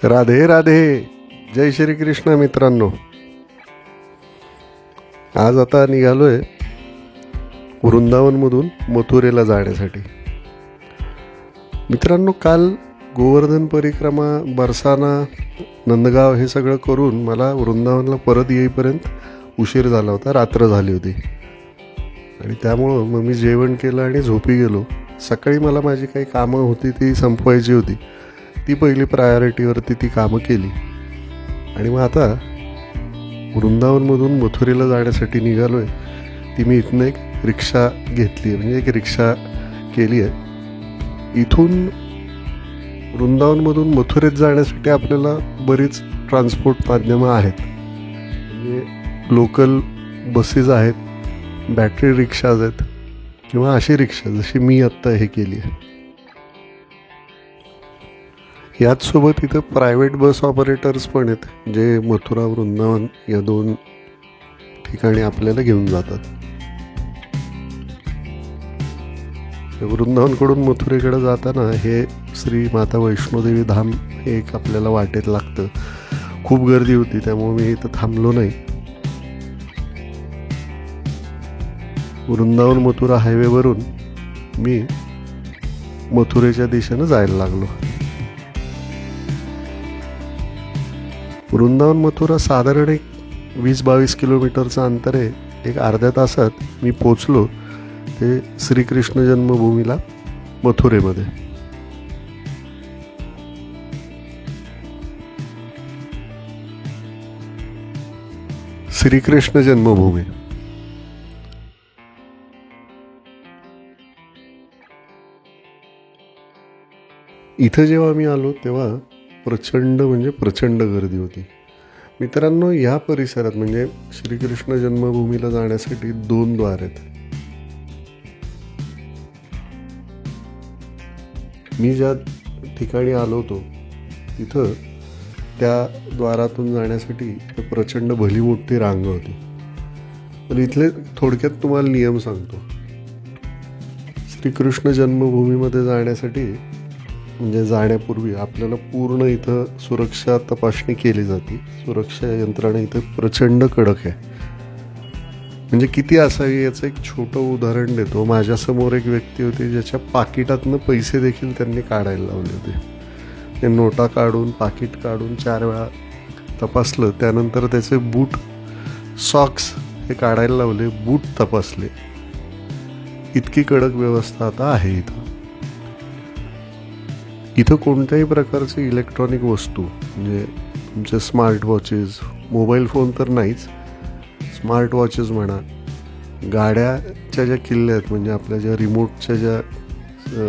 राधे राधे. जय श्री कृष्ण मित्रांनो. आज आता निघालोय वृंदावनमधून मथुरेला जाण्यासाठी. मित्रांनो, काल गोवर्धन परिक्रमा, बरसाना, नंदगाव हे सगळं करून मला वृंदावनला परत येईपर्यंत उशीर झाला होता, रात्र झाली होती. आणि त्यामुळं मग मी जेवण केलं आणि झोपी गेलो. सकाळी मला माझी काही कामं होती ती संपवायची होती. ती पहिली प्रायोरिटीवरती ती कामं केली. आणि मग आता वृंदावनमधून मथुरेला जाण्यासाठी निघालो आहे. ती मी इथून एक रिक्षा घेतली आहे, म्हणजे एक रिक्षा केली आहे. इथून वृंदावनमधून मथुरेत जाण्यासाठी आपल्याला बरीच ट्रान्सपोर्ट माध्यमं आहेत. म्हणजे लोकल बसेस आहेत, बॅटरी रिक्षाज आहेत, किंवा अशी रिक्षा जशी मी आत्ता हे केली आहे. याचसोबत इथं प्रायव्हेट बस ऑपरेटर्स पण आहेत, जे मथुरा वृंदावन या दोन ठिकाणी आपल्याला घेऊन जातात. वृंदावनकडून मथुरेकडे जाताना हे श्री माता वैष्णोदेवी धाम हे एक आपल्याला वाटेत लागतं. खूप गर्दी होती, त्यामुळे मी इथं थांबलो नाही. वृंदावन मथुरा हायवेवरून मी मथुरेच्या दिशेनं जायला लागलो. वृंदावन मथुरा साधारण एक 20-22 किलोमीटरचं अंतर आहे. एक अर्ध्या तासात मी पोचलो ते श्रीकृष्ण जन्मभूमीला मथुरेमध्ये. श्रीकृष्ण जन्मभूमी. इथं जेव्हा मी आलो तेव्हा प्रचंड गर्दी होती. मित्रांनो, या परिसरात म्हणजे श्रीकृष्ण जन्मभूमीला जाण्यासाठी 2 द्वार आहेत. मी ज्या ठिकाणी आलो होतो तिथं त्या द्वारातून जाण्यासाठी प्रचंड भली मोठी रांग होती. पण इथले थोडक्यात तुम्हाला नियम सांगतो. श्रीकृष्ण जन्मभूमीमध्ये जाण्यासाठी म्हणजे जाण्यापूर्वी आपल्याला पूर्ण इथं सुरक्षा तपासणी केली जाते. सुरक्षा यंत्रणा इथं प्रचंड कडक आहे. म्हणजे किती असावी याचं एक छोटं उदाहरण देतो. माझ्यासमोर एक व्यक्ती होती ज्याच्या पाकिटातनं पैसे देखील त्यांनी काढायला लावले होते. ते नोटा काढून, पाकिट काढून 4 वेळा तपासलं. त्यानंतर त्याचे बूट, सॉक्स हे काढायला लावले, बूट तपासले. इतकी कडक व्यवस्था आता आहे इथं. इथं कोणत्याही प्रकारची इलेक्ट्रॉनिक वस्तू म्हणजे तुमचे स्मार्ट वॉचेस, मोबाईल फोन तर नाहीच, स्मार्ट वॉचेस म्हणा, गाड्याच्या ज्या किल्ल्या आहेत म्हणजे आपल्या ज्या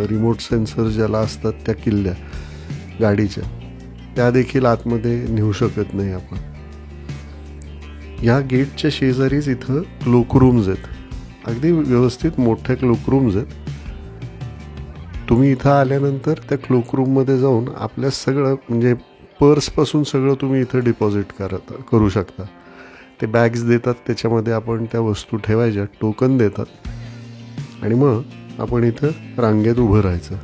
रिमोट सेन्सर ज्याला असतात त्या किल्ल्या गाडीच्या, त्या देखील आतमध्ये नेऊ शकत नाही आपण. या गेटच्या शेजारीच इथं क्लोकरूम्स आहेत. अगदी व्यवस्थित मोठ्या क्लोकरूम्स आहेत. तुम्ही इथं आल्यानंतर त्या क्लोकरूममध्ये जाऊन आपल्या सगळं म्हणजे पर्सपासून सगळं तुम्ही इथं डिपॉझिट करू शकता. ते बॅग्स देतात, त्याच्यामध्ये आपण त्या वस्तू ठेवायच्या, टोकन देतात आणि मग आपण इथं रांगेत उभं राहायचं.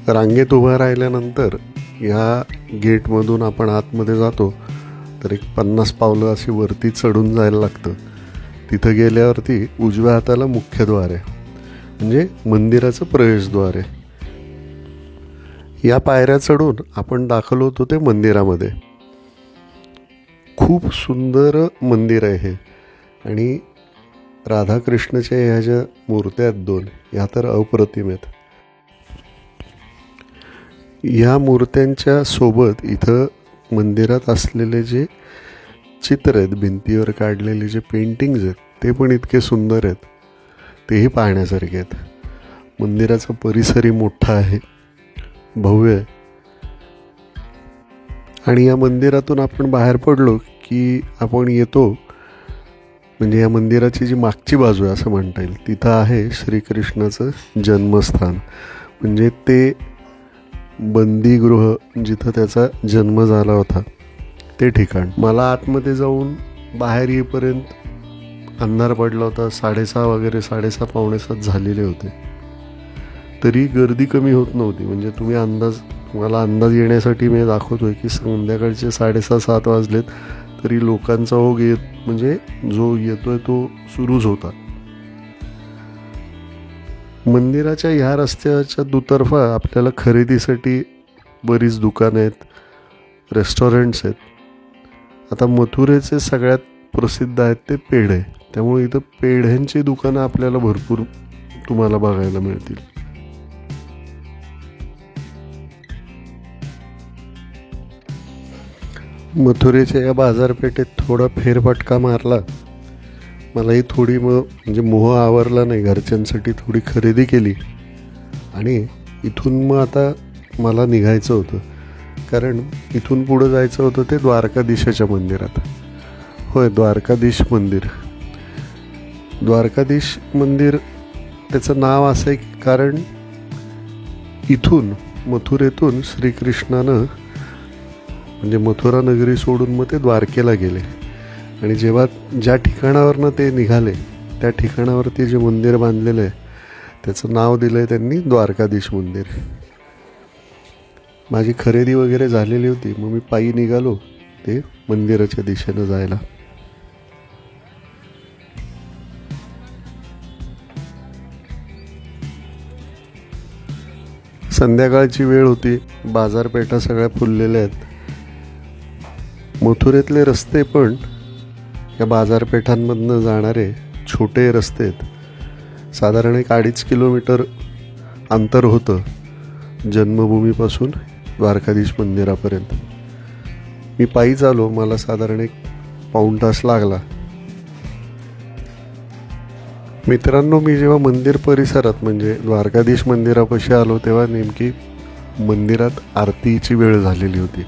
रांगेत उभं राहिल्यानंतर ह्या गेटमधून आपण आतमध्ये जातो तर एक 50 पावलं अशी वरती चढून जायला लागतं. तिथं गेल्यावरती उजव्या हाताला मुख्यद्वार आहे, म्हणजे मंदिराचं प्रवेशद्वार आहे. या पायऱ्या चढून आपण दाखल होतो ते मंदिरामध्ये. खूप सुंदर मंदिर आहे हे. आणि राधाकृष्णाच्या ह्या ज्या मूर्त्या आहेत 2, ह्या तर अप्रतिम आहेत. ह्या मूर्त्यांच्या सोबत इथं मंदिरात असलेले जे चित्र आहेत, भिंतीवर काढलेले जे पेंटिंग्ज आहेत, ते पण इतके सुंदर आहेत. तेही पाहण्यासारखे आहेत. मंदिराचा परिसरही मोठा आहे, भव्य आहे. आणि या मंदिरातून आपण बाहेर पडलो की आपण येतो म्हणजे या मंदिराची जी मागची बाजू आहे असं म्हणता येईल, तिथं आहे श्रीकृष्णाचं जन्मस्थान. म्हणजे ते बंदीगृह जिथं त्याचा जन्म झाला होता ते ठिकाण. मला आतमध्ये जाऊन बाहेर येईपर्यंत अंधार पडला होता. 6:30 वगैरे, 6:30 पावणे 7 झालेले होते. तरी गर्दी कमी होत नव्हती. म्हणजे तुम्ही अंदाज मला अंदाज येण्यासाठी मी दाखवतोय की संध्याकाळचे 6:30-7 वाजलेत तरी लोकांचा ओघ म्हणजे जो येतोय तो सुरूच होता. मंदिराच्या ह्या रस्त्याच्या दुतर्फा आपल्याला खरेदीसाठी बरीच दुकानं आहेत, रेस्टॉरंट्स आहेत. आता मथुरेचे सगळ्यात प्रसिद्ध आहेत ते पेढे, त्यामुळे इथं पेढ्यांची दुकानं आपल्याला भरपूर तुम्हाला बघायला मिळतील. मथुरेच्या या बाजारपेठेत थोडा फेरफटका मारला. मलाही थोडी म्हणजे मोह आवरला नाही, घरच्यांसाठी थोडी खरेदी केली आणि इथून मग आता मला निघायचं होतं, कारण इथून पुढं जायचं होतं ते द्वारकाधीशाच्या मंदिरात. होय, द्वारकाधीश मंदिर. द्वारकाधीश मंदिर त्याचं नाव असं आहे की कारण इथून मथुरेतून श्रीकृष्णानं म्हणजे मथुरा नगरी सोडून मग ते द्वारकेला गेले आणि जेव्हा ज्या ठिकाणावरनं ते निघाले त्या ठिकाणावरती जे मंदिर बांधलेलं आहे त्याचं नाव दिलं आहे त्यांनी द्वारकाधीश मंदिर. माझी खरेदी वगैरे झालेली होती, मग मी पायी निघालो ते मंदिराच्या दिशेनं जायला. संध्याकाळची वेळ होती, बाजारपेठा सगळ्या फुललेल्या आहेत. मथुरेतले रस्ते पण या बाजारपेठांमधनं जाणारे छोटे रस्ते आहेत. साधारण 1-2.5 किलोमीटर अंतर होतं जन्मभूमीपासून द्वारकाधीश मंदिरापर्यंत. मी पायी चालो, मला साधारण 1 पाऊण तास लागला. मित्रांनो, मी जेव्हा मंदिर परिसरात म्हणजे द्वारकाधीश मंदिरापाशी आलो तेव्हा नेमकी मंदिरात आरतीची वेळ झालेली होती.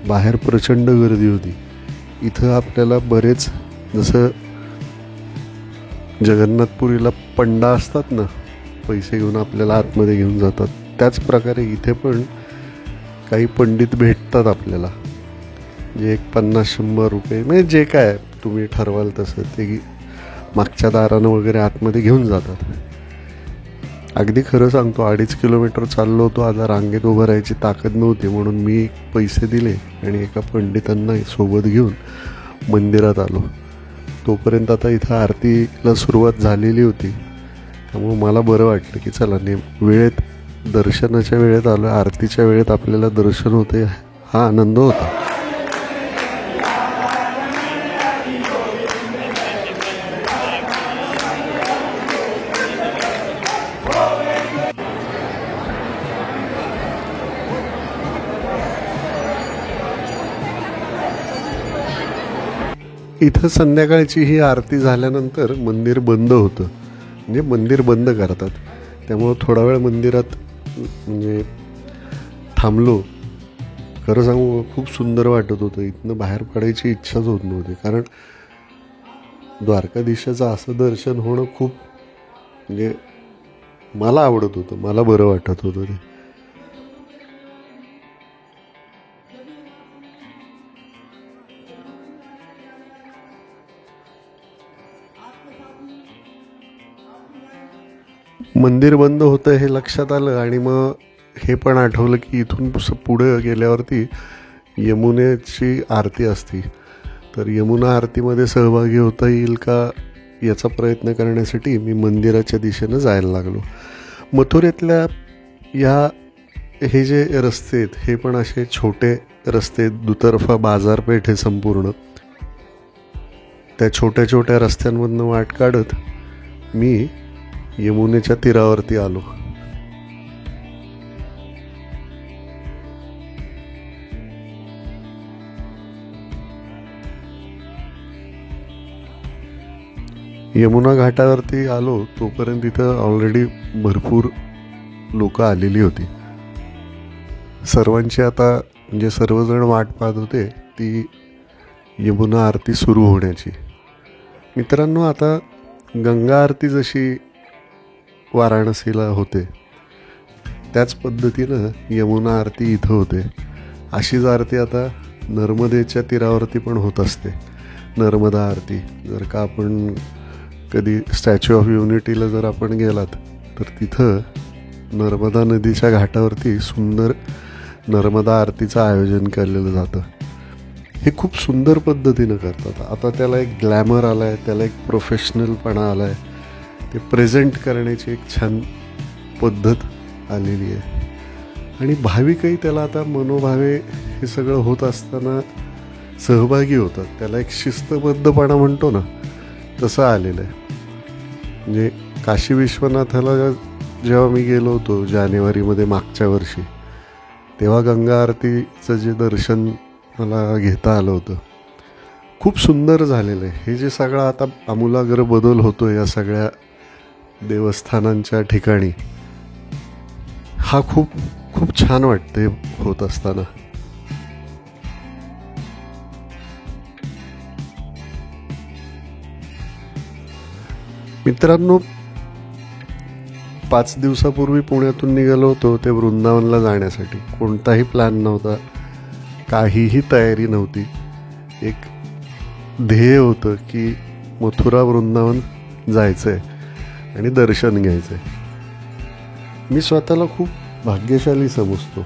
बाहेर प्रचंड गर्दी होती. इथं आपल्याला बरेच, जसं जगन्नाथपुरीला पंडा असतात ना, पैसे घेऊन आपल्याला आतमध्ये घेऊन जातात, त्याच प्रकारे इथे पण काही पंडित भेटतात आपल्याला, जे 50-100 रुपये म्हणजे जे काय तुम्ही ठरवाल तसं ते मागच्या दारानं वगैरे आतमध्ये घेऊन जातात. अगदी खरं सांगतो, 2.5 किलोमीटर चाललो होतो. आता रांगेत उभं राहायची ताकद नव्हती, म्हणून मी पैसे दिले आणि एका पंडितांना सोबत घेऊन मंदिरात आलो. तोपर्यंत आता इथं आरतीला सुरुवात झालेली होती, त्यामुळं मला बरं वाटलं की चला वेळेत, दर्शनाच्या वेळेत आलो, आरतीच्या वेळेत आपल्याला दर्शन होते, हा आनंद होता. इथं संध्याकाळची ही आरती झाल्यानंतर मंदिर बंद होतं, म्हणजे मंदिर बंद करतात. त्यामुळं थोडा वेळ मंदिरात म्हणजे थांबलो. खरं सांगू, खूप सुंदर वाटत होतं. इथनं बाहेर पडायची इच्छाच होत नव्हती, कारण द्वारकाधीशाचं असं दर्शन होणं खूप म्हणजे मला आवडत होतं, मला बरं वाटत होतं ते. मंदिर बंद होतं हे लक्षात आलं आणि मग हे पण आठवलं की इथून पुढे गेल्यावरती यमुनेची आरती असती, तर यमुना आरतीमध्ये सहभागी होता येईल का याचा प्रयत्न करण्यासाठी मी मंदिराच्या दिशेनं जायला लागलो. मथुरेतल्या हे जे रस्ते आहेत हे पण असे छोटे रस्ते, दुतर्फा बाजारपेठ आहे संपूर्ण. त्या छोट्या छोट्या रस्त्यांमधनं वाट काढत मी यमुनेच्या तीरावरती आलो. यमुना घाटावरती आलो तोपर्यंत इथं ऑलरेडी भरपूर लोक आलेली होती. सर्वांची आता म्हणजे सर्वजण वाट पाहत होते ती यमुना आरती सुरू होण्याची. मित्रांनो, आता गंगा आरती जशी वाराणसीला होते त्याच पद्धतीनं यमुना आरती इथं होते. अशीच आरती आता नर्मदेच्या तीरावरती पण होत असते, नर्मदा आरती. जर का आपण कधी स्टॅच्यू ऑफ युनिटीला जर आपण गेलात तर तिथं नर्मदा नदीच्या घाटावरती सुंदर नर्मदा आरतीचं आयोजन केलेलं जातं. हे खूप सुंदर पद्धतीनं करतात. आता त्याला एक ग्लॅमर आला आहे, त्याला एक प्रोफेशनलपणा आला आहे, ते प्रेझेंट करण्याची एक छान पद्धत आलेली आहे. आणि भाविकही त्याला आता मनोभावे हे सगळं होत असताना सहभागी होतात. त्याला एक शिस्तबद्धपणा म्हणतो ना, तसं आलेलं आहे. म्हणजे काशी विश्वनाथाला जेव्हा मी गेलो होतो जानेवारीमध्ये मागच्या वर्षी, तेव्हा गंगा आरतीचं जे दर्शन मला घेता आलं होतं, खूप सुंदर झालेलं आहे. हे जे सगळं आता आमूलाग्र बदल होतो या सगळ्या देवस्थानांच्या ठिकाणी, हा खूप खूप छान वाटते होत असताना. मित्रांनो, 5 दिवसापूर्वी पुण्यातून निघालो होतो ते वृंदावनला जाण्यासाठी. कोणताही प्लॅन नव्हता, काहीही तयारी नव्हती. एक ध्येय होतं की मथुरा वृंदावन जायचं आहे आणि दर्शन घ्यायचं आहे. मी स्वतःला खूप भाग्यशाली समजतो,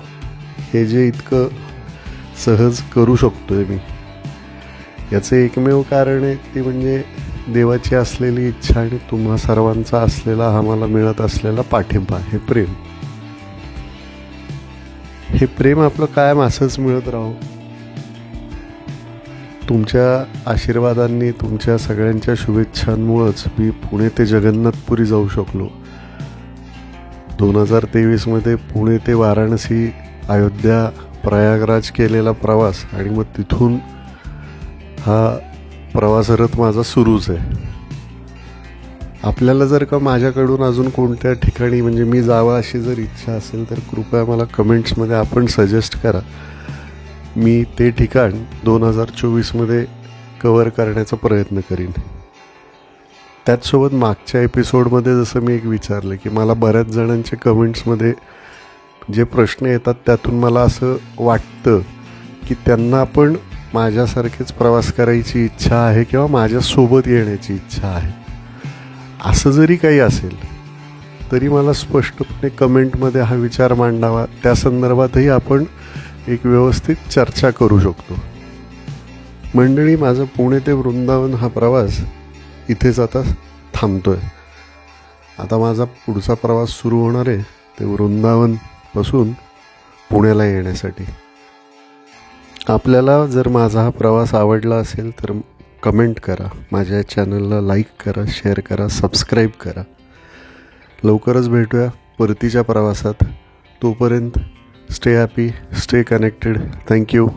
हे जे इतकं सहज करू शकतोय मी. याचं एकमेव कारण आहे ती म्हणजे देवाची असलेली इच्छा आणि तुम्हा सर्वांचा असलेला, हा मला मिळत असलेला पाठिंबा, हे प्रेम. हे प्रेम आपलं कायम असंच मिळत राहो. तुमच्या आशीर्वादांनी, तुमच्या सगळ्यांच्या शुभेच्छांमुळंच मी पुणे ते जगन्नाथपुरी जाऊ शकलो. 2023 पुणे ते वाराणसी, अयोध्या, प्रयागराज केलेला प्रवास, आणि मग तिथून हा प्रवासरथ माझा सुरूच आहे. आपल्याला जर का माझ्याकडून अजून कोणत्या ठिकाणी म्हणजे मी जावं अशी जर इच्छा असेल तर कृपया मला कमेंट्समध्ये आपण सजेस्ट करा. मी ते ठिकाण 2024 कव्हर करण्याचा प्रयत्न करीन. त्याचसोबत मागच्या एपिसोडमध्ये जसं मी एक विचारलं की मला बऱ्याच जणांचे कमेंट्समध्ये जे प्रश्न येतात त्यातून मला असं वाटतं की त्यांना पण माझ्यासारखेच प्रवास करायची इच्छा आहे किंवा माझ्यासोबत येण्याची इच्छा आहे. असं जरी काही असेल तरी मला स्पष्टपणे कमेंटमध्ये हा विचार मांडावा. त्या संदर्भातही आपण एक व्यवस्थित चर्चा करू शकतो. मंडळी, माझा पुणे ते वृंदावन हा प्रवास इथेच आता थांबतोय. आता माझा पुढचा प्रवास सुरू होणार आहे ते वृंदावनपासून पुण्याला येण्यासाठी. आपल्याला जर माझा हा प्रवास आवडला असेल तर कमेंट करा, माझ्या चॅनलला लाईक करा, शेअर करा, सबस्क्राईब करा. लवकरच भेटूया परतीच्या प्रवासात. तोपर्यंत stay happy, stay connected. Thank you.